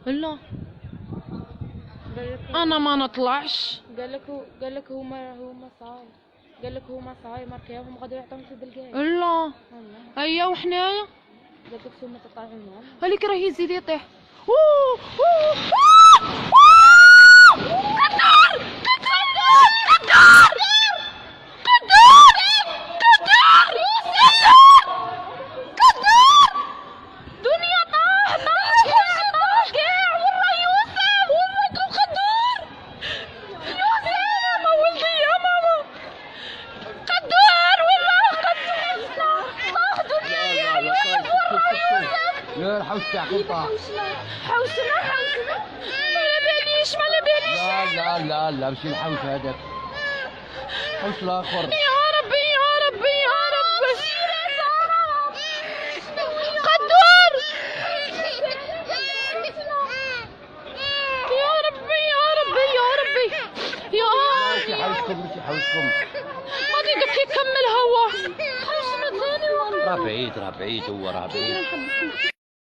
لا انا ما نطلعش. قال لك هما صاي. قال لك هما صاي مركيهم غادي يعطيهم في البلقايه. لا هيا وحنايا قال لك ثم تطلعوا معاهم. هليك راه يزيد يطيح. لا الحوش تاعكم طاح. حوسنا ما باليش لا ماشي الحوش هذاك، حوش الاخر. يا ربي قدور يا ربي ماشي حوشكم غادي دوك يكمل هو. حوسنا ثاني والله. راه بعيد هو راه بعيد.